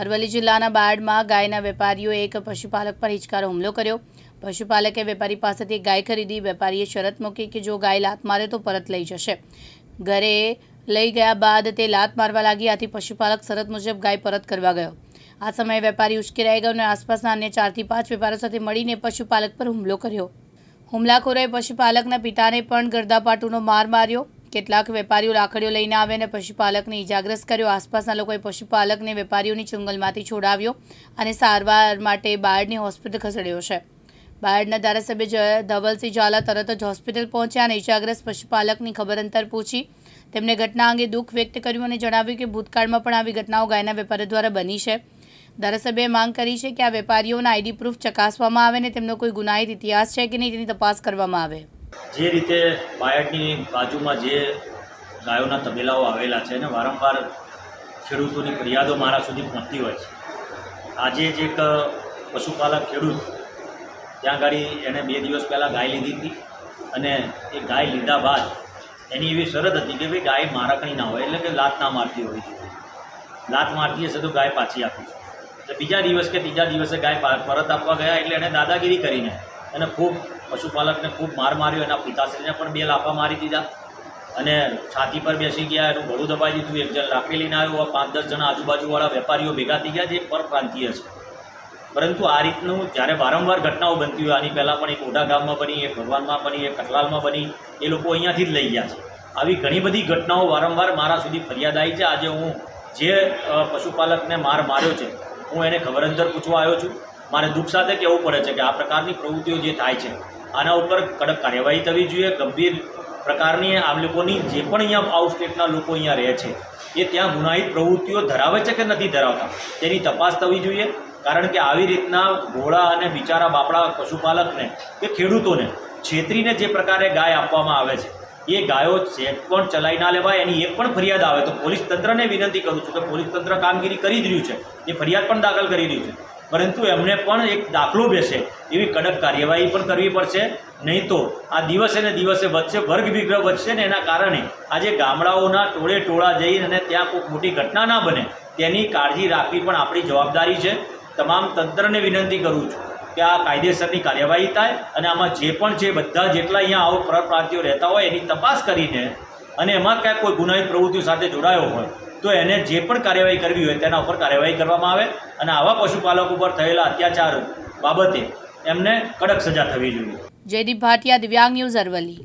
અરવલ્લી જિલ્લાના બાયડમાં ગાયના વેપારીઓએ એક પશુપાલક પર હિચકારો હુમલો કર્યો। પશુપાલકે વેપારી પાસેથી ગાય ખરીદી। વેપારીએ શરત મૂકી કે જો ગાય લાત મારે તો પરત લઈ જશે। ઘરે લઈ ગયા બાદ તે લાત મારવા લાગી। આથી પશુપાલક શરત મુજબ ગાય પરત કરવા ગયો। આ સમયે વેપારી ઉશ્કેરાઈ ગયો અને આસપાસના અન્ય 4 થી 5 વેપારીઓ સાથે મળીને પશુપાલક પર હુમલો કર્યો। હુમલાખોરોએ પશુપાલકના પિતાને પણ ગરદાપાટુનો માર માર્યો। કેટલાક વેપારીઓ લાકડીઓ લઈને આવ્યા અને પશુપાલકને ઇજાગ્રસ્ત કર્યો। આસપાસના લોકોએ પશુપાલકને વેપારીઓની ચુંગલમાંથી છોડાવ્યો અને સારવાર માટે બાયડની હોસ્પિટલ ખસેડ્યો છે। બાયડના ધારાસભ્ય ધવલસિંહ ઝાલા તરત જ હોસ્પિટલ પહોંચ્યા અને ઇજાગ્રસ્ત પશુપાલકની ખબર અંતર પૂછી। તેમણે ઘટના અંગે દુઃખ વ્યક્ત કર્યું અને જણાવ્યું કે ભૂતકાળમાં પણ આવી ઘટનાઓ ગાયના વેપારીઓ દ્વારા બની છે। ધારાસભ્યએ માંગ કરી છે કે આ વેપારીઓના આઈડી પ્રૂફ ચકાસવામાં આવે અને તેમનો કોઈ ગુનાહિત ઇતિહાસ છે કે નહીં તેની તપાસ કરવામાં આવે। જે રીતે બાયડની બાજુમાં જે ગાયોના તબેલાઓ આવેલા છે અને વારંવાર ખેડૂતોની ફરિયાદો મારા સુધી પહોંચતી હોય છે। આજે જ એક પશુપાલક ખેડૂત ત્યાં ગાડી એણે 2 દિવસ પહેલાં ગાય લીધી હતી અને એ ગાય લીધા બાદ એની એવી શરત હતી કે ભાઈ ગાય મારકણી ના હોય, એટલે કે લાત ના મારતી હોય છે। લાત મારતી હશે તો ગાય પાછી આપીશું। એટલે બીજા દિવસ કે ત્રીજા દિવસે ગાય પરત આપવા ગયા એટલે એણે દાદાગીરી કરીને અને ખૂબ પશુપાલકને ખૂબ માર માર્યો। એના પિતાશ્રીને પણ 2 લાફા મારી દીધા અને છાતી પર બેસી ગયા। એનું ગળું દબાઈ દીધું। એક જણ લાકડી લઈને આવ્યો। 5-10 જણા આજુબાજુવાળા વેપારીઓ ભેગા થઈ ગયા જે પરપ્રાંતીય છે। પરંતુ આ રીતનું જ્યારે વારંવાર ઘટનાઓ બનતી હોય, આની પહેલાં પણ એક ઓઢા ગામમાં બની, એક ભગવાનમાં બની, એક કઠલાલમાં બની, એ લોકો અહીંયાથી જ લઈ ગયા છે। આવી ઘણી બધી ઘટનાઓ વારંવાર મારા સુધી ફરિયાદ આવી છે। આજે હું જે પશુપાલકને માર માર્યો છે હું એને ખબર અંતર પૂછવા આવ્યો છું। મારે દુઃખ સાથે કહેવું પડે છે કે આ પ્રકારની પ્રવૃત્તિઓ જે થાય છે આના ઉપર કડક કાર્યવાહી થવી જોઈએ। ગંભીર પ્રકારની આ લોકોની જે પણ અહીંયા આઉટ સ્ટેટના લોકો અહીંયા રહે છે એ ત્યાં ગુનાહિત પ્રવૃત્તિઓ ધરાવે છે કે નથી ધરાવતા તેની તપાસ થવી જોઈએ। કારણ કે આવી રીતના ભોળા અને બિચારા બાપડા પશુપાલકને કે ખેડૂતોને છેતરીને જે પ્રકારે ગાય આપવામાં આવે છે એ ગાયો ચેક પણ ચલાવી ના લેવાય। એની એક પણ ફરિયાદ આવે તો પોલીસ તંત્રને વિનંતી કરું છું કે પોલીસ તંત્ર કામગીરી કરી જ રહ્યું છે, એ ફરિયાદ પણ દાખલ કરી રહ્યું છે, પરંતુ એમને પણ એક દાખલો બેસે એવી કડક કાર્યવાહી પણ કરવી પડશે। નહીં તો આ દિવસે ને દિવસે વધશે, વર્ગ વિગ્રહ વધશે ને એના કારણે આજે ગામડાઓના ટોળે ટોળા જઈને અને ત્યાં કોઈ મોટી ઘટના ના બને તેની કાળજી રાખવી પણ આપણી જવાબદારી છે। તમામ તંત્રને વિનંતી કરું છું કે આ કાયદેસરની કાર્યવાહી થાય અને આમાં જે પણ છે બધા જેટલા અહીંયા આવો પરપ્રાંતિઓ રહેતા હોય એની તપાસ કરીને અને એમાં ક્યાંક કોઈ ગુનાહિત પ્રવૃત્તિઓ સાથે જોડાયો હોય તો એને જે પણ કાર્યવાહી કરવી હોય તેના ઉપર કાર્યવાહી કરવામાં આવે અને આવા પશુપાલકો ઉપર થયેલા અત્યાચાર બાબતે એમને કડક સજા થવી જોઈએ। જયદીપ ભાટિયા, દિવ્યાંગ ન્યૂઝ, અરવલ્લી।